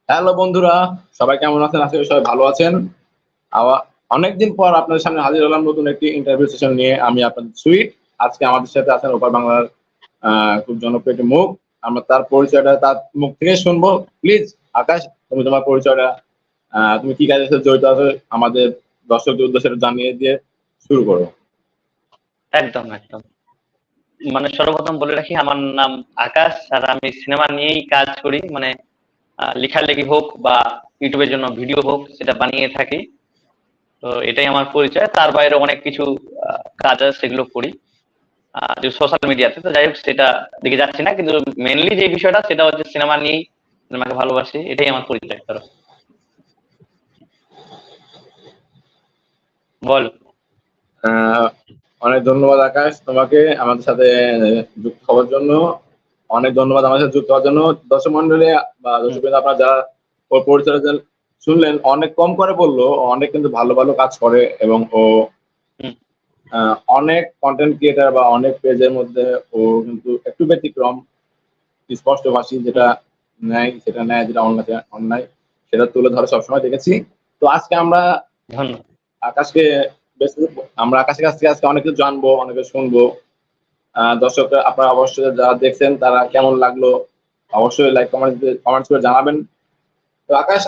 Hello বন্ধুরা, সবাই কেমন আছেন? আজকে সবাই ভালো আছেন। অনেকদিন পর আপনাদের সামনে হাজির হলাম নতুন একটি ইন্টারভিউ সেশন নিয়ে। আমি আপনাদের সুইট। আজকে আমাদের সাথে আছেন ওপার বাংলার খুব জনপ্রিয় একটি মুখ। আমরা তার পরিচয়টা তার মুখ থেকে শুনবো। প্লিজ আকাশ, তুমি তোমার পরিচয়টা, তুমি কি কাজের সাথে জড়িত আছো আমাদের দর্শকদের উদ্দেশ্যে জানিয়ে দিয়ে শুরু করো। একদম একদম মানে সর্বপ্রথম বলে রাখি, আমার নাম আকাশ, আর আমি সিনেমা নিয়েই কাজ করি। মানে লেখালেখি হোক বা ইউটিউবের জন্য ভিডিও হোক, সেটা বানিয়ে থাকি। তো এটাই আমার পরিচয়। তার বাইরে অনেক কিছু কাজ আছে, সেগুলো করি যে সোশ্যাল মিডিয়াতে। তো যাই হোক, সেটা দিকে যাচ্ছি না, কিন্তু মেনলি যে বিষয়টা সেটা হচ্ছে সিনেমা নিয়েই, সিনেমাকে ভালোবাসি, এটাই আমার পরিচয়। ধরো, বল। আহ, অনেক ধন্যবাদ আকাশ তোমাকে আমাদের সাথে যুক্ত হওয়ার জন্য। অনেক ধন্যবাদ আমাদের সাথে যুক্ত হওয়ার জন্য। দর্শক মন্ডলী বা হুম, দর্শক আপনারা যারা ওর পরিচয় শুনলেন, অনেক কম করে বললো, অনেক কিন্তু ভালো ভালো কাজ করে এবং ও হুম, অনেক কন্টেন্ট ক্রিয়েটার বা অনেক পেজের মধ্যে ও কিন্তু একটু ব্যতিক্রম, স্পষ্টভাষী, যেটা হুম, সেটা ন্যায়, যেটা অন্যায় অন্যায় সেটা তুলে ধরে সবসময় দেখেছি। তো আজকে আমরা ধন্যবাদ। আকাশকে আমরা আকাশের কাছ থেকে আজকে অনেক কিছু জানবো, অনেক কিছু শুনবো। দর্শকরা আপনারা অবশ্যই যারা দেখছেন তারা কেমন লাগলো অবশ্যই লাইক কমেন্টস করে জানাবেন। তো আকাশ,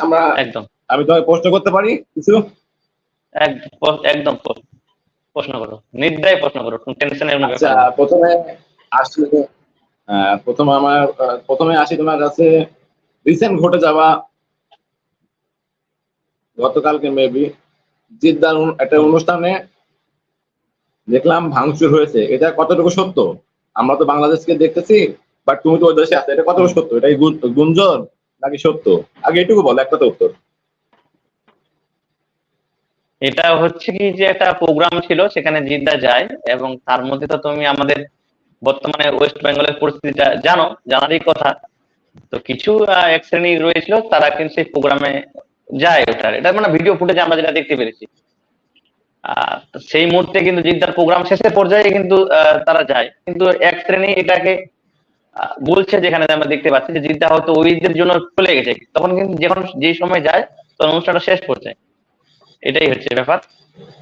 একদম আমি তোমাকে প্রশ্ন করতে পারি কিছু? একদম প্রশ্ন করো, নির্দ্বিধায় প্রশ্ন করো, কোনো টেনশনের কোনো আচ্ছা, ব্যাপার নেই। প্রথমে আসি প্রথমে আসি তোমার কাছে। রিসেন্ট ঘটে যাওয়া, গতকালকে মেবি জিদ্দার একটা হুম। অনুষ্ঠানে দেখলাম ভাঙচুর হয়েছে, এটা কতটুকু সত্য? আমরা তো বাংলাদেশকে দেখতেছি, বাট তুমি তো ওই দেশে আছো, এটা কতটুকু হুম। সত্য? এটাই গুঞ্জন নাকি সত্য? আগে এটুকু বলো, একটা তো উত্তর। এটা হচ্ছে কি, যে একটা প্রোগ্রাম ছিল, সেখানে জিদ্দা যায়, এবং তার মধ্যে তো তুমি আমাদের বর্তমানে ওয়েস্ট বেঙ্গলের পরিস্থিতিটা জানো, জানারই কথা। তো কিছু এক শ্রেণী রয়েছিল, তারা কিন্তু সেই প্রোগ্রামে যায়। ওটার এটা মানে ভিডিও ফুটেজে আমরা যেটা দেখতে পেরেছি। তো সেই মুহূর্তে কিন্তু জিদ্দার প্রোগ্রাম শেষের পর্যায়ে কিন্তু তারা যায়, কিন্তু এক শ্রেণী এটাকে বলছে, যেখানে আমরা দেখতে পাচ্ছি যে জিদ্দা হয়তো ওইদের জন্য চলে গেছে, তখন কিন্তু যখন যে সময় যায় তখন অনুষ্ঠানটা শেষ পর্যায়ে। এটাই হচ্ছে ব্যাপার।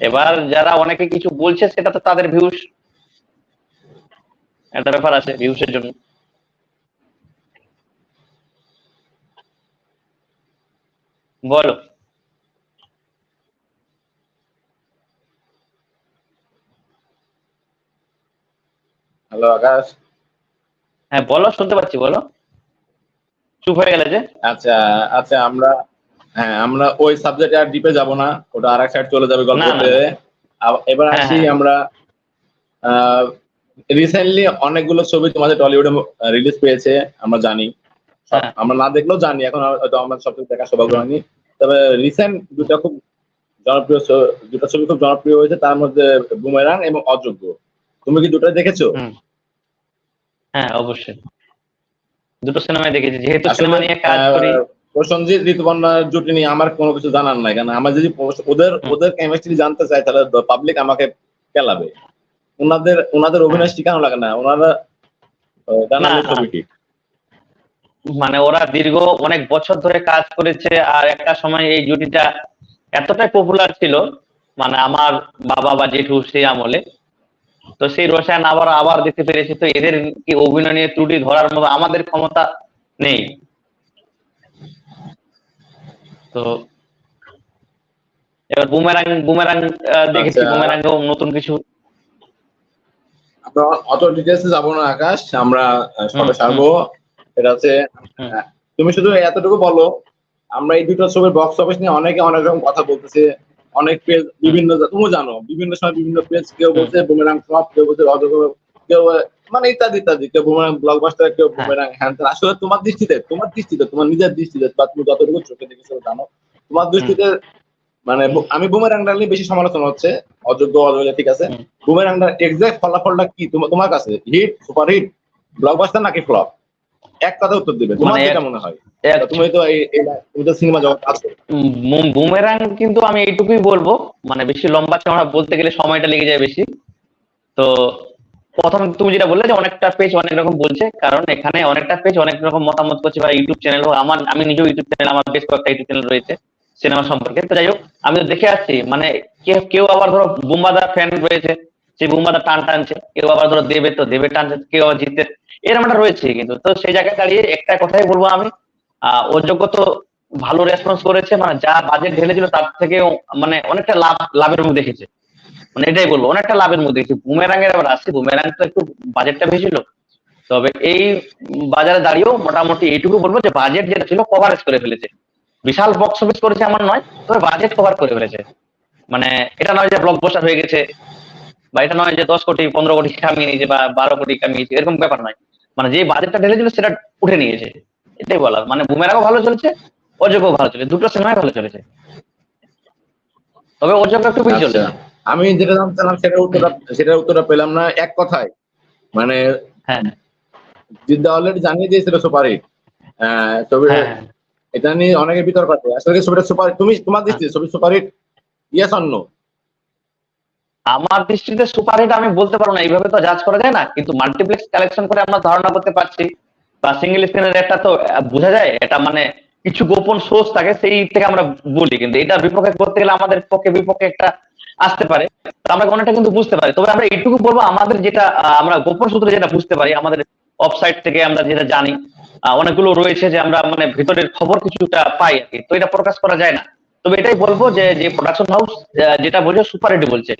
এবার যারা অনেকে কিছু বলছে, সেটা তো তাদের ভিউস, একটা ব্যাপার আছে ভিউসের জন্য। বলো। হ্যালো আকাশ। হ্যাঁ বলো, শুনতে পাচ্ছি, বলো। চুপ হয়ে গেলে যে? আচ্ছা আচ্ছা, আমরা ওই সাবজেক্টে আর ডিপে যাব না, ওটা আর এক সাইড চলে যাবে না, না, গল্পতে। না। এবার হ্যাঁ, আসি হ্যাঁ, আমরা। রিসেন্টলি অনেকগুলো ছবি তোমাদের টলিউডে রিলিজ পেয়েছে, আমরা জানি। সব হ্যাঁ। আমরা না দেখলেও জানি, এখন হয়তো আমরা সবকিছু দেখা সৌভাগ্য হুম, হয়নি। তবে রিসেন্ট হুম, দুটো ছবি খুব জনপ্রিয় হয়েছে, তার মধ্যে বুমেরাং এবং অযোগ্য। তুমি কি দুটোই দেখেছো? হুম। হ্যাঁ, অবশ্যই। দুটো সিনেমায় দেখেছি, যেহেতু আসলে সিনেমা নিয়ে কাজ করি। প্রসেনজিৎ ঋতুপর্ণার জুটি নিয়ে আমার কোনো কিছু জানার নাই, কারণ আমার যদি ওদের হুম, ওদের কেমিস্ট্রি জানতে চাই তাহলে পাবলিক আমাকে কেলাবে। ওনাদের হ্যাঁ। অভিনয় শিখানো লাগে না, ওনারা না, জানালে না, ছবি ঠিক। মানে ওরা দীর্ঘ অনেক বছর ধরে কাজ করেছে, আর একটা সময় এই জুটিটা এতটাই পপুলার ছিল, মানে আমার বাবা বা জেঠু সেই আমলে। তো সেই রসায়ন আবার আবার দেখতে পেরেছি। তো এদের কি অভিনয় নিয়ে ত্রুটি ধরার মতো আমাদের ক্ষমতা নেই। তো এবার বুমেরাং বুমেরাং দেখেছি, আচ্ছা, বুমেরাঙ্গেও নতুন কিছু। আমরা অত ডিটেলসে যাবো না আকাশ, আমরা হুম, শর্টে হুম, সারবো। এটা হচ্ছে, হুম, তুমি শুধু এতটুকু বলো, আমরা এই দুটো ছবির বক্স অফিস নিয়ে অনেকে অনেক রকম কথা বলতেছে। অনেক পেজ হুম, বিভিন্ন, তুমি জানো, বিভিন্ন সময় বিভিন্ন পেজ, কেউ হুম। বলছে বুমেরাং ফ্লপ, কেউ বলছে অযোগ্য, কেউ মানে ইত্যাদি ইত্যাদি, কেউ বুমেরাং ব্লকবাস্টার, কেউ হ্যাঁ। বুমেরাং হ্যান ত্যান। আসলে তোমার নিজের দৃষ্টিতে বা তুমি যতটুকু চোখে দেখেছো জানো, তোমার হুম, দৃষ্টিতে মানে আমি বুমেরাংটা নিয়ে বেশি সমালোচনা হচ্ছে। অযোগ্য অযোগ্য ঠিক আছে, হুম। বুমেরাংটার এক্সাক্ট ফলাফলটা কি তোমার কাছে? হিট, সুপার হিট, ব্লকবাস্টার নাকি ফ্লপ? এক কথা উত্তর দিবে, তোমার মানে যেটা মনে হয়। এক তুমি তো তুমি তো সিনেমা জগৎ আছো। বুমেরাং কিন্তু আমি এইটুকুই বলবো, মানে বেশি লম্বা চওড়া বলতে গেলে সময়টা লেগে যায় বেশি। তো প্রথম তুমি যেটা বললে যে অনেকটা পেজ অনেক রকম বলছে, কারণ এখানে অনেকটা পেজ অনেক রকম মতামত করছে, বা ইউটিউব চ্যানেল হোক, আমি নিজেও ইউটিউব চ্যানেল, আমার বেশ কয়েকটা ইউটিউব চ্যানেল রয়েছে সিনেমা সম্পর্কে। তো যাই হোক, আমি তো দেখে আসছি, মানে কেউ আবার ধরো বুম্বাদা ফ্যান রয়েছে, সেই বুম্বাদা টান টানছে, কেউ আবার ধরো দেবের তো দেবের টানছে, কেউ আবার জিতের, এরকম একটা রয়েছে। কিন্তু তো সেই জায়গায় দাঁড়িয়ে একটা কথাই বলবো আমি, অযোগ্য তো ভালো রেসপন্স করেছে, মানে যা বাজেট ঢেলেছিল তার থেকে মানে অনেকটা লাভের মুখ দেখেছে, মানে এটাই বলবো, অনেকটা লাভের মধ্যে দেখছি। বুমেরাং এর আবার আসছে, বুমেরাং তো একটু বাজেটটা বেশি ছিল, তবে এই বাজারে দাঁড়িয়েও মোটামুটি এইটুকু বলবো যে বাজেট যেটা ছিল কভারেজ করে ফেলেছে। বিশাল বক্স অফিস করেছে এমন নয়, তবে বাজেট কভার করে ফেলেছে। মানে এটা নয় যে ব্লকবাস্টার হয়ে গেছে, বা এটা নয় যে 10 কোটি 15 কোটি কামিয়ে নিয়েছে বা 12 কোটি কামিয়েছে, এরকম ব্যাপার নয়। মানে যে বাজেটটা ঢেলেছিল সেটা উঠে নিয়েছে, এটাই বলা। মানে বুমেরাংও ভালো চলেছে, অযোগ্য ভালো চলেছে, দুটো সিনেমাই ভালো চলেছে, তবে অযোগ্য একটু বেশি আচ্ছা, চলেছে। আমি যেটা জানতাম সেটার উত্তরটা পেলাম না এক কথায়। মানে হ্যাঁ জিদ্দা অলরেডি জানিয়ে দিয়েছিল সুপারহিট। তবে হ্যাঁ হ্যাঁ এটা নিয়ে অনেকের বিতর্ক আছে, আসলে কি ছবিটা সুপার, তোমার হ্যাঁ। দৃষ্টিতে ছবি সুপারহিট, ইয়েস অর নো? আমার দৃষ্টিতে সুপারহিট আমি বলতে পারবো না, এইভাবে তো জাজ করা যায় না, কিন্তু মাল্টিপ্লেক্স কালেকশন করে আমরা ধারণা করতে পারছি, বা সিঙ্গেল স্ক্রিনের একটা তো বোঝা যায়, এটা মানে কিছু গোপন সোর্স থাকে সেই থেকে আমরা বলি, কিন্তু এটা বিপক্ষে করতে গেলে আমাদের পক্ষে বিপক্ষে একটা আসতে পারে, তো আমরা অনেকটা কিন্তু বুঝতে পারি। তবে আমরা এইটুকু বলবো, আমাদের যেটা আমরা গোপন সূত্রে যেটা বুঝতে পারি, আমাদের অফসাইট থেকে আমরা যেটা জানি, অনেকগুলো রয়েছে যে আমরা মানে ভিতরের খবর কিছুটা পাই আর কি, তো এটা প্রকাশ করা যায় না। তবে এটাই বলবো যে যে প্রোডাকশন হাউস যেটা বলছে সুপারহিট বলছে,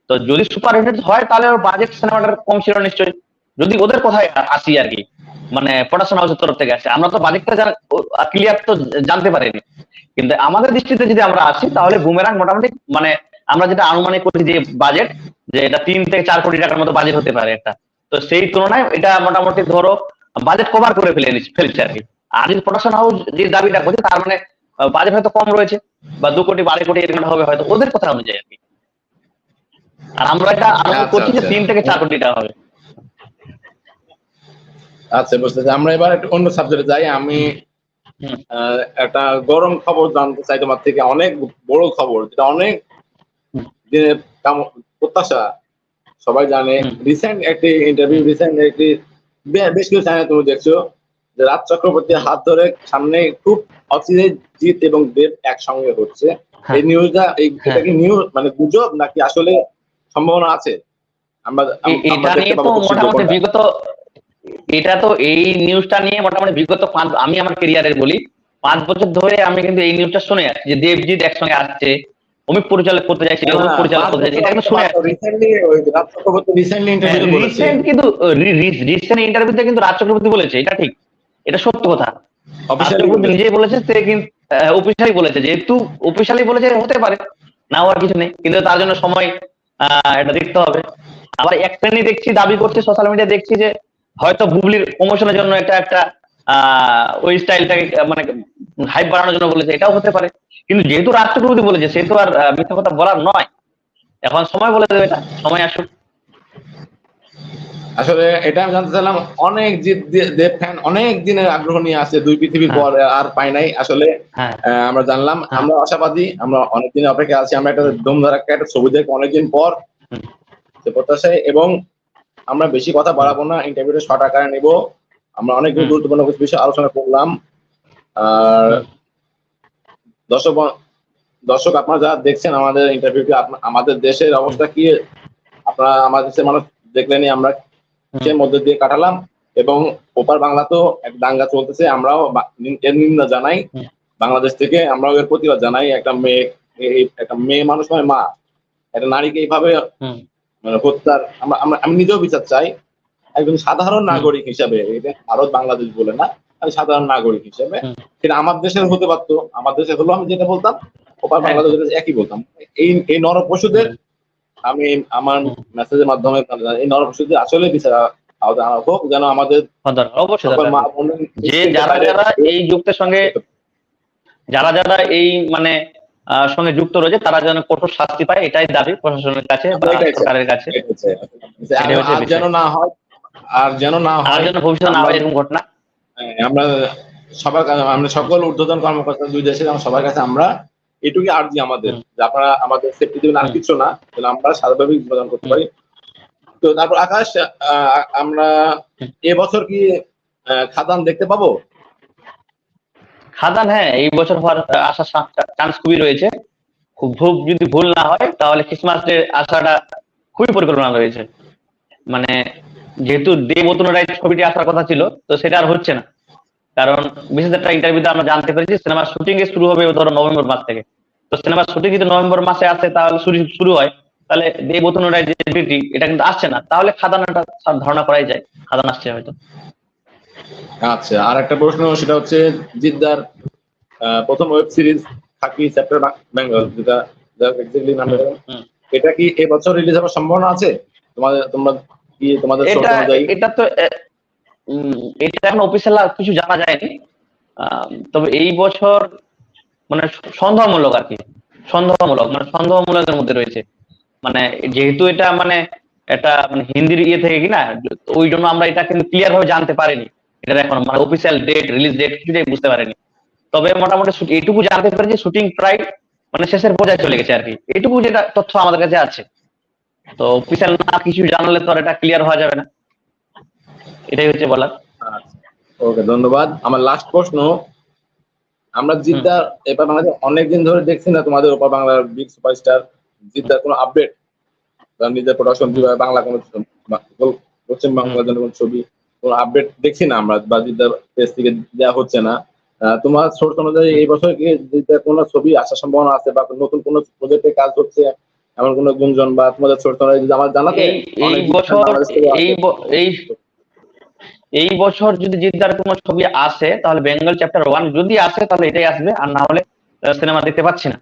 তো যদি সুপারহিট হয় তাহলে ওর বাজেট সিনেমাটার কম ছিল নিশ্চয়ই, যদি ওদের কথায় আসি আর কি, মানে প্রোডাকশন হাউসের তরফ থেকে আসে। আমরা তো বাজেটটা ক্লিয়ার তো জানতে পারিনি, কিন্তু আমাদের দৃষ্টিতে যদি আমরা আসি তাহলে বুমেরাং মোটামুটি মানে আমরা যেটা আনুমানিক করি যে বাজেট, যে এটা 3 থেকে 4 কোটি টাকার মতো বাজেট হতে পারে একটা, তো সেই তুলনায় এটা মোটামুটি ধরো বাজেট কভার করে ফেলছে আর কি। আর যদি প্রোডাকশন হাউস যে দাবিটা করছে তার মানে বাজেট হয়তো কম রয়েছে, বা 2 কোটি 12 কোটি এরকম হবে হয়তো ওদের কথা অনুযায়ী আর কি। আর আমরা এটা আরম্ভ আচ্ছা করছি যে আচ্ছা 3 থেকে 4 কোটি টাকা হবে। আচ্ছা, বুঝতেছি। আমরা এবার একটু অন্য সাবজেক্টে যাই। আমি হুম, একটা গরম খবর জানতে চাই তোমার থেকে, অনেক বড় খবর, যেটা অনেক হুম, দিনের প্রত্যাশা, সবাই জানে। হুম, রিসেন্ট একটি বেশ কিছু চ্যানেল তুমি দেখছো, যে রাজ চক্রবর্তীর হাত ধরে সামনে খুব অচিরে জিৎ এবং দেব একসঙ্গে হচ্ছে। হ্যাঁ এই নিউজটা, এটা হ্যাঁ। কি নিউজ মানে গুজব নাকি আসলে সম্ভাবনা আছে? আমরা আমরা এটা দেখতে নিয়ে তো পাবো খুব শীঘ্র মোটামুটি কোনটা? বিগত, এটা তো এই নিউজটা নিয়ে মোটামুটি বিগত আমি আমার ক্যারিয়ারের বলি 5 বছর ধরে আমি কিন্তু এই নিউজটা শুনে আসছি যে দেবজিৎ একসঙ্গে আসছে, অমিত পরিচালক করতে যাচ্ছে, না, অমিত পরিচালক পাঁচ করতে যাচ্ছে, বছর এটা আগে কিন্তু তো শুনে বাদ দাও, আসছি। রিসেন্টলি ওই রাজ চক্রবর্তী রিসেন্টলি ইন্টারভিউতে বলেছে। রিসেন্ট কিন্তু রিসেন্ট ইন্টারভিউতে কিন্তু রাজ চক্রবর্তী বলেছে, এটা ঠিক, এটা সত্য কথা। রাজ অফিসিয়ালি চক্রবর্তী বলেছে। নিজেই বলেছে, সে কিন্তু অফিসিয়ালি বলেছে, যেহেতু অফিসিয়ালি বলেছে হতে পারে, না হওয়ার কিছু নেই, কিন্তু তার জন্য সময় এটা দেখতে হবে। আবার এক শ্রেণী দেখছি দাবি করছে, সোশ্যাল মিডিয়া দেখছি যে হয়তো বুবলির প্রমোশনের জন্য এটা একটা ওই স্টাইলটাকে মানে হাইপ বাড়ানোর জন্য বলেছে, এটাও হতে পারে। কিন্তু যেহেতু রাজ চক্রবর্তী বলেছে, সে তো আর মিথ্যা কথা বলার নয়, এখন সময় বলে দেবে, এটা সময় আসুক। আসলে এটা আমি জানতে চাইলাম, অনেক দেব ফ্যান অনেক দিনের আগ্রহ নিয়ে আছে, দুই পৃথিবীর হ্যাঁ পর আর পাই নাই আসলে। হ্যাঁ আমরা জানলাম, হ্যাঁ আমরা আশাবাদী, আমরা অনেকদিন অপেক্ষা আছি, আমরা একটা হুম, ধুমধারাক্কা একটা ছবি দেখবো অনেকদিন পর, হুম, সে প্রত্যাশায়। এবং আমরা বেশি কথা হুম, বাড়াবো না, ইন্টারভিউটা শর্ট আকারে নেব। আমরা অনেক হুম, গুরুত্বপূর্ণ কিছু বিষয় আলোচনা করলাম। আর হুম, দর্শক দর্শক আপনারা যারা দেখছেন আমাদের ইন্টারভিউটি, আমাদের দেশের হুম, অবস্থা কি আপনারা আমাদের দেশের মানুষ দেখলেনি, আমরা হুম, কিসের মধ্যে দিয়ে কাটালাম। এবং ওপার বাংলা তো এক দাঙ্গা চলতেছে, আমরাও এর নিন্দা জানাই। হুম, বাংলাদেশ থেকে আমরাও এর প্রতিবাদ জানাই। একটা মেয়ে মানুষ নয়, মা, একটা নারীকে এইভাবে হুম, মানে হত্যার, আমি নিজেও বিচার চাই। একজন সাধারণ হুম, নাগরিক হিসাবে, এটা ভারত বাংলাদেশ বলে না, আমি সাধারণ নাগরিক হিসেবে, হুম, সেটা আমার দেশের হতে পারতো। আমার দেশে হলো আমি যেটা বলতাম, ওপার একদম। বাংলাদেশের একই বলতাম। এই নরপশুদের হুম, আমি আমার হুম, মেসেজের মাধ্যমে এই নরপশুদের আসলে বিচার আওতায় আনা হোক, যেন আমাদের দরকার, অবশ্যই সকল দরকার। মা বোনের যে নিশ্চিন্তে যারা বাইরে যারা এই যুক্তির সঙ্গে, যারা যারা এই মানে সঙ্গে যুক্ত রয়েছে, তারা যেন কঠোর শাস্তি পায়, এটাই দাবি প্রশাসনের কাছে বা আমরা এটাই চাই, সরকারের কাছে, এটাই চাই। এটাই হচ্ছে আর যেন বিষয়। না হয়, আর যেন না আর হয়। যেন ভবিষ্যতে না আমরা হয় এরকম ঘটনা। আমরা সবার কাছে, আমরা সকল ঊর্ধ্বতন কর্মকর্তা দুই দেশের, আমরা সবার কাছে আমরা এটুকুই আর্জি আমাদের, হুম, যে আপনারা আমাদের সেফটি দেবেন, আর হুম, কিছু না, যেন আমরা স্বাভাবিক জীবন করতে হুম, পারি। তো তারপর আকাশ, আমরা এবছর কি খাদান দেখতে পাবো? খাদান, হ্যাঁ, এই বছর হওয়ার আসার চান্স খুবই রয়েছে। খুব যদি ভুল না হয় তাহলে ক্রিসমাসের আসাটা খুবই পরিকল্পনা রয়েছে। মানে যেহেতু দেব অতুল রায় ছবিটি আসার কথা ছিল, তো সেটা আর হচ্ছে না। কারণ বিশেষ একটা ইন্টারভিউতে আমরা জানতে পেরেছি সিনেমার শুটিং এ শুরু হবে ধরো নভেম্বর মাস থেকে। তো সিনেমার শুটিং যদি নভেম্বর মাসে আসে তাহলে শুরু হয়, তাহলে দেব অতুল রায় যে ছবিটি এটা কিন্তু আসছে না, তাহলে খাদানটা ধারণা করাই যায় খাদান আসছে হয়তো। আচ্ছা, আর একটা প্রশ্ন, সেটা হচ্ছে জিদ্দার প্রথম ওয়েব সিরিজ খাকি চ্যাপ্টার বেঙ্গল, যেটা এক্স্যাক্টলি নাম হুম, হুম। এটা কি এবছর রিলিজ হওয়ার সম্ভাবনা আছে? তোমাদের সোর্স এটা অনুযায়ী? এটা তো এটা এখন অফিসিয়াল কিছু জানা যায়নি। তবে এই বছর মানে সন্দেহমূলক আর কি, সন্দেহমূলকের মধ্যে রয়েছে। মানে যেহেতু এটা মানে এটা মানে হিন্দির ইয়ে থেকে কিনা, তো ওই জন্য আমরা এটা কিন্তু ক্লিয়ার ভাবে জানতে পারিনি। এটা এখন মানে অফিসিয়াল ডেট, রিলিজ ডেট কিছুটাই বুঝতে পারিনি। তবে মোটামুটি এইটুকু জানতে পেরেছি শুটিং প্রায় মানে শেষের পর্যায়ে চলে গেছে আর কি, এইটুকু যেটা তথ্য আমাদের কাছে আছে। তো অফিসিয়াল না কিছু জানালে তো আর এটা ক্লিয়ার হওয়া যাবে না, এটাই হচ্ছে বলার। আচ্ছা, ওকে, ধন্যবাদ। আমার লাস্ট প্রশ্ন, আমরা হুম। জিদ্দার এবার বাংলাদেশে অনেকদিন ধরে দেখছি না তোমাদের ওপর বাংলার বিগ সুপারস্টার জিদ্দার কোনো আপডেট, নিজের প্রোডাকশন কিভাবে বাংলা কোনো পশ্চিম হুম। বাংলার জন্য কোনো ছবি, কোনো আপডেট দেখছি না আমরা, বা জিদ্দার পেজ থেকে দেওয়া হচ্ছে না। তোমার সোর্স অনুযায়ী হুম। এই বছর কি জিদ্দার কোনো ছবি আসার সম্ভাবনা আছে, বা নতুন কোনো প্রজেক্টে কাজ হচ্ছে এমন কোনো গুঞ্জন, বা তোমাদের সোর্স অনুযায়ী যদি আমার জানাতে? এই এই অনেক বছর বাংলাদেশ থেকে এই আছে। এই এই বছর যদি জিদ্দার কোনো ছবি আসে তাহলে বেঙ্গল চ্যাপ্টার 1 যদি আসে তাহলে এটাই আসবে, আর না হলে সিনেমা দেখতে পাচ্ছি না।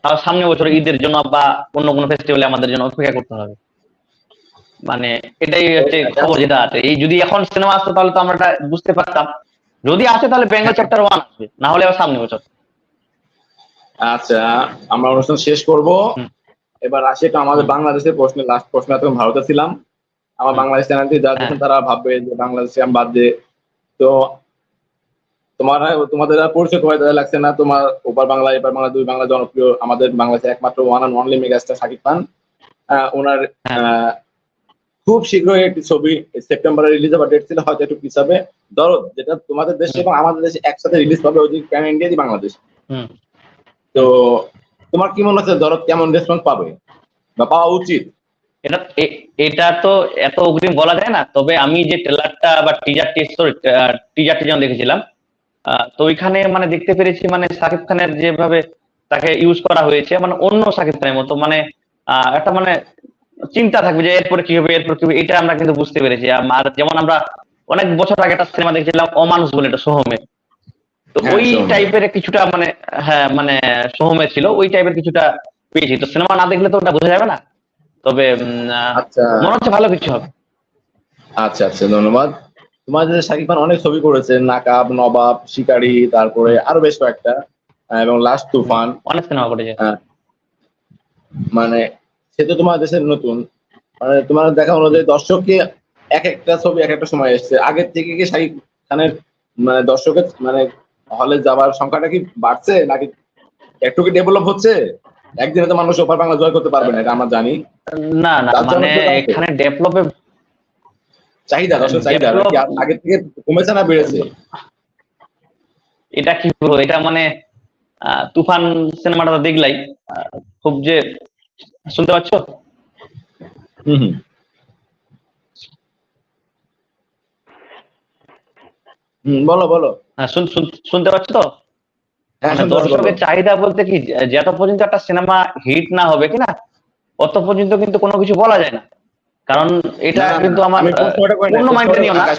তাও সামনে বছর ঈদের জন্য বা অন্য কোনো ফেস্টিভ্যালে আমাদের জন্য অপেক্ষা করতে হবে। মানে এটাই হচ্ছে খবর যেটা আছে। এই যদি এখন সিনেমা আসতো তাহলে তো আমরা এটা বুঝতে পারতাম। যদি আসে তাহলে বেঙ্গল চ্যাপ্টার 1 আসবে, না হলে আবার সামনে বছর। আচ্ছা, আমরা অনুষ্ঠান শেষ করব। হুম। এবার আসি একটু আমাদের হুম। বাংলাদেশের প্রশ্নে, লাস্ট প্রশ্ন। এতক্ষণ ভারতে ছিলাম, আমার হুম। বাংলাদেশ চ্যানেলটি যারা হ্যাঁ। দেখেন তারা ভাববে যে বাংলাদেশে আমি বাদ দিয়ে। তো তোমাদের আর পরিচয় করে দেওয়া লাগছে না, তোমার ওপার বাংলা এপার বাংলা দুই বাংলা জনপ্রিয় আমাদের বাংলাদেশে একমাত্র one and only megastar Shakib Khan. ওনার হ্যাঁ। খুব শীঘ্রই একটি ছবি সেপ্টেম্বরে রিলিজ হওয়ার ডেট ছিল, হয়তো একটু পিছাবে, দরদ, যেটা তোমাদের দেশে হুম। এবং আমাদের দেশে একসাথে রিলিজ পাবে, ওই প্যান ইন্ডিয়া দি বাংলাদেশ। হুম। তো তোমার কি মনে হচ্ছে দরদ কেমন রেসপন্স পাবে বা পাওয়া উচিত? এটা এটা তো এত অগ্রিম বলা যায় না, তবে আমি যে ট্রেলারটা বা টিজারটি যেমন দেখেছিলাম, তো ওইখানে মানে দেখতে পেরেছি মানে সাকিব খানের যেভাবে তাকে ইউজ করা হয়েছে মানে অন্য সাকিব খানের মতো, মানে একটা মানে চিন্তা থাকবে যে এরপরে কি হবে, এরপর কি হবে, এটা আমরা কিন্তু বুঝতে পেরেছি। আর যেমন আমরা অনেক বছর আগে একটা সিনেমা দেখেছিলাম অমানুষ বলে, এটা সোহমের, তো হ্যাঁ, ওই টাইপের কিছুটা মানে, হ্যাঁ মানে সোহমের ছিল ওই টাইপের কিছুটা পেয়েছি। তো সিনেমা না দেখলে তো ওটা বোঝা যাবে না, তবে আচ্ছা মনে হচ্ছে ভালো কিছু হবে। আচ্ছা আচ্ছা, ধন্যবাদ। তোমাদের শাকিব খান অনেক ছবি করেছে, নাকাব, নবাব, শিকারী, তারপরে হুম। আরো বেশ কয়েকটা, এবং লাস্ট হুম। তুফান। অনেক সিনেমা করেছে। আহ, মানে সে তো তোমার দেশের নতুন, মানে তোমার দেখা হুম। অনুযায়ী দর্শককে এক একটা ছবি এক একটা সময় এসছে, আগের থেকে কি শাকিব খানের মানে দর্শকের মানে হলে যাওয়ার সংখ্যাটা কি বাড়ছে, নাকি একটু কি ডেভেলপ হচ্ছে? একদিনে তো মানুষ ওপার বাংলা জয় করতে পারবে না, এটা আমরা জানি। না না, তার মানে জনপ্রিয়তা আছে, এখানে ডেভেলপে চাহিদা, দর্শক চাহিদা ডেভেলপ কি আগের থেকে কমেছে না বেড়েছে? এটা কি বলবো, এটা মানে তুফান সিনেমাটা তো দেখলাই, খুব যে, শুনতে পাচ্ছ? হম হম হম, বলো বলো। হ্যাঁ, শুনতে পাচ্ছ তো? হ্যাঁ, মানে শুনতে পাচ্ছি, বলো। দর্শকের চাহিদা বলতে কি, যত পর্যন্ত একটা সিনেমা হিট না হবে কিনা অত পর্যন্ত কিন্তু কোনো কিছু বলা যায় না। কারণ এটা না না না, কিন্তু আমার আমি প্রশ্ন ওটা করি নাই, অন্য মাইন্ডে নিও না। আকাশ,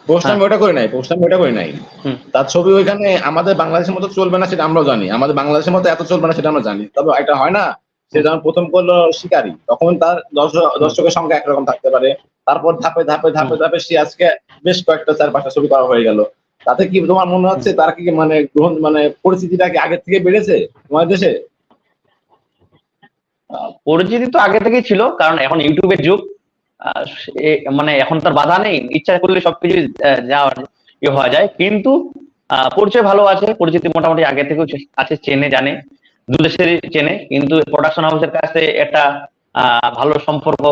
প্রশ্ন হ্যাঁ। আমি ওটা করি নাই, প্রশ্ন আমি ওটা করি নাই। হুম। তার ছবি ওইখানে আমাদের বাংলাদেশের মতো চলবে না সেটা আমরাও জানি, আমাদের বাংলাদেশের মতো এত চলবে না সেটা আমরা জানি, তবে এটা হয় না। সে হুম। যখন প্রথম করলো শিকারী, তখন তার হুম। দর্শকের সংখ্যা একরকম থাকতে পারে, তারপর ধাপে ধাপে হুম। ধাপে ধাপে সে আজকে বেশ কয়েকটা 4-5টা ছবি করা হয়ে গেল। তাতে কি তোমার মনে হুম। হচ্ছে তার কি মানে গ্রহণ মানে পরিস্থিতিটা কি আগের থেকে বেড়েছে তোমার দেশে? পরিচিতি তো আগে থেকেই ছিল, কারণ এখন ইউটিউবের যুগ। মানে এখন তার বাধা নেই, ইচ্ছা করলে সবকিছু যাওয়া হওয়া যায়। কিন্তু পরিচয় ভালো আছে, পরিচিতি মোটামুটি আগে থেকেও আছে, চেনে জানে, দু দেশের চেনে। কিন্তু প্রোডাকশন হাউসের কাছে একটা ভালো সম্পর্ক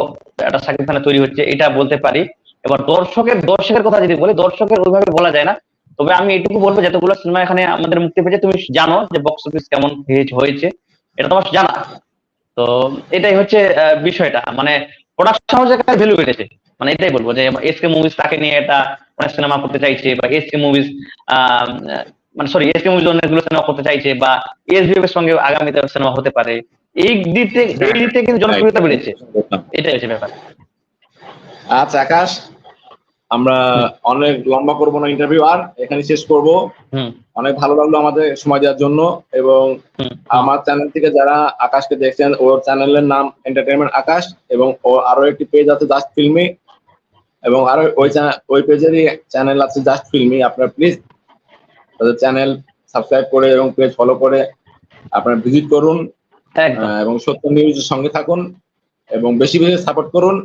একটা শাকিব খানের তৈরি হচ্ছে, এটা বলতে পারি। এবার দর্শকের কথা যদি বলি, দর্শকের ওইভাবে বলা যায় না। তবে আমি এটুকু বলবো, যতগুলো সিনেমা এখানে আমাদের মুক্তি পেয়েছে, তুমি জানো যে বক্স অফিস কেমন হয়েছে, এটা তোমার জানা। তো এটাই হচ্ছে বিষয়টা, মানে প্রোডাকশন হাউসের কাছে ভ্যালু বেড়েছে, মানে এটাই বলবো যে এসকে মুভিজ তাকে নিয়ে এটা অনেক সিনেমা করতে চাইছে, বা এসকে মুভিজ মানে সরি এসকে মুভিজ অনেকগুলো সিনেমা করতে চাইছে, বা এসবিএফ এর সঙ্গে আগামীতে সিনেমা হতে পারে। এই দিক থেকে কিন্তু জনপ্রিয়তা বেড়েছে, এটাই হচ্ছে ব্যাপার। আচ্ছা আকাশ, আমরা অনেক লম্বা করবো না ইন্টারভিউ, আর এখানে শেষ করব। হুম অনেক ভালো লাগলো আমাদের সময় দেওয়ার জন্য। এবং হুম আমার চ্যানেল থেকে যারা আকাশকে দেখছেন, ওর চ্যানেলের নাম এন্টারটেইনমেন্ট আকাশ, এবং ওর আরো একটি পেজ আছে জাস্ট ফিল্মি, এবং আরো ওই পেজেরই চ্যানেল আছে জাস্ট ফিল্মি। আপনারা প্লিজ তাদের চ্যানেল সাবস্ক্রাইব করে এবং পেজ ফলো করে আপনারা ভিজিট করুন, একদম। এবং সত্য নিউজের সঙ্গে থাকুন, এবং বেশি বেশি সাপোর্ট করুন,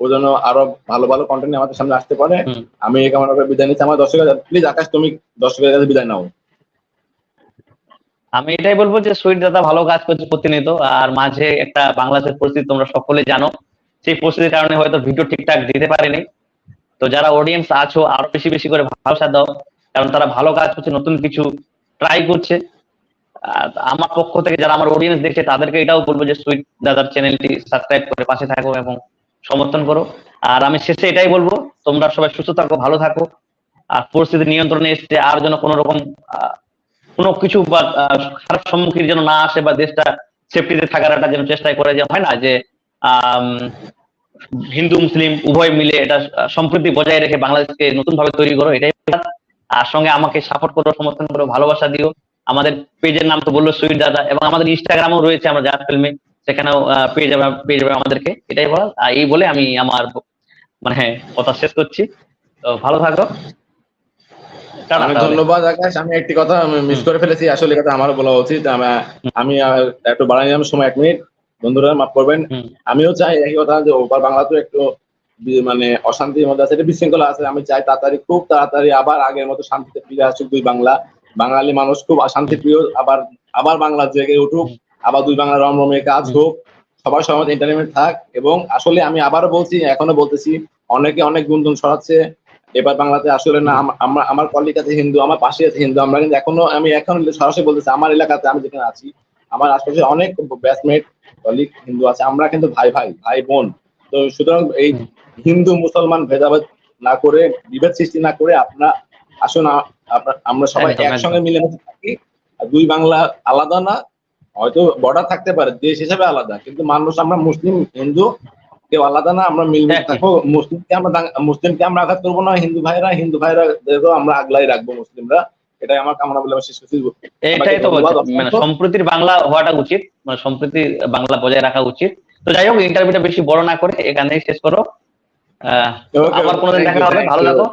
ও যেন আরো ভালো ভালো কন্টেন্ট আমাদের সামনে আসতে পারে। হুম। আমি এই কামনা করে বিদায় নিচ্ছি আমার দর্শকের। প্লিজ আকাশ, তুমি দর্শকের কাছে বিদায় নাও। আমি এটাই বলবো যে সুইট দাদা ভালো কাজ করছে প্রতিনিয়ত, আর মাঝে একটা বাংলাদেশের পরিস্থিতি তোমরা সকলে জানো, সেই পরিস্থিতির কারণে হয়তো ভিডিও ঠিকঠাক দিতে পারেনি। তো যারা অডিয়েন্স আছো, আরো বেশি বেশি করে ভালোবাসা দাও, কারণ তারা ভালো কাজ করছে, নতুন কিছু ট্রাই করছে। আর আমার পক্ষ থেকে যারা আমার অডিয়েন্স দেখছে, তাদেরকে এটাও বলবো যে সুইট দাদার চ্যানেলটি সাবস্ক্রাইব করে পাশে থাকো এবং সমর্থন করো। আর আমি শেষে এটাই বলবো, তোমরা সবাই সুস্থ থাকো, ভালো থাকো, আর পরিস্থিতি নিয়ন্ত্রণে এসছে, আর যেন কোনো রকম কোনো কিছু বা খারাপ সম্মুখীন যেন না আসে, বা দেশটা সেফটিতে থাকার একটা যেন চেষ্টাই করে, যে হয় না যে আহ হিন্দু মুসলিম উভয় মিলে এটা সম্প্রীতি বজায় রেখে বাংলাদেশকে নতুন ভাবে তৈরি করো, এটাই। আর সঙ্গে আমাকে সাপোর্ট করো, সমর্থন করো, ভালোবাসা দিও। আমাদের পেজের নাম তো বললো সুইট দাদা, এবং আমাদের ইনস্টাগ্রামও রয়েছে, আমরা জাস্ট ফিল্মে, সেখানেও পেয়ে যাবে আমাদেরকে, এটাই বলা। এই বলে আমি আমার মানে কথা শেষ করছি। তো ভালো থাকো, টাটা অনেক তাহলে। ধন্যবাদ আকাশ। আমি একটি কথা মিস করে ফেলেছি, আসলে কথা আমারও বলা উচিত। আমি একটু বাড়াই নিলাম সময়, 1 মিনিট। বন্ধুরা মাফ করবেন। হুম আমিও চাই একই কথা, যে ওপার বাংলা তো একটু মানে অশান্তির মধ্যে আছে, এটা বিশৃঙ্খলা আছে। আমি চাই খুব তাড়াতাড়ি আবার আগের মতো শান্তিতে ফিরে আসুক দুই বাংলা। বাঙালি মানুষ খুব শান্তি প্রিয়, আবার আবার বাংলা জেগে উঠুক, হুম আবার দুই বাংলা রমরমে কাজ হুম হোক, সবার সমাজ এন্টারটেনমেন্ট থাক। এবং আসলে আমি আবারও বলছি, এখনো বলতেছি, অনেকে অনেক গুঞ্জন ছড়াচ্ছে এবার বাংলাতে আসলে না। আমার কলিগ আছে হিন্দু, আমার পাশে আছে হিন্দু। আমরা কিন্তু আমি এখন সরাসরি বলতেছি, আমার এলাকাতে আমি যেখানে আছি, আমার আশপাশে অনেক ব্যাচমেট কলিগ হিন্দু আছে। আমরা কিন্তু ভাই ভাই, ভাই বোন। তো সুতরাং এই হুম, হিন্দু মুসলমান ভেদাভেদ না করে, বিভেদ সৃষ্টি না করে, আসুন আমরা সবাই একদম একসঙ্গে একদম। মিলেমিশে থাকি। আর দুই বাংলা আলাদা না, হয়তো বর্ডার থাকতে পারে, দেশ হিসেবে আলাদা, কিন্তু মানুষ আমরা মুসলিম হিন্দু কেউ আলাদা না। আমরা মিলমিশে একই, থাকবো। মুসলিমকে আমরা আঘাত করবো না, হিন্দু ভাইরা আমরা আগলাই রাখবো মুসলিমরা। এটাই আমার কামনা বলে আমি শেষ করছি। সবাইকে এটাই তো বলছি, ধন্যবাদ মানে অসংখ্য। সম্প্রীতির বাংলা হওয়াটা উচিত, মানে সম্প্রীতির বাংলা বজায় রাখা উচিত। তো যাই হোক, ইন্টারভিউটা বেশি বড় না করে এখানেই শেষ করো। তো ওকে আবার ওকে, কোনোদিন থ্যাংক দেখা ইউ হবে, থ্যাংক ভালো ইউ। থাকো।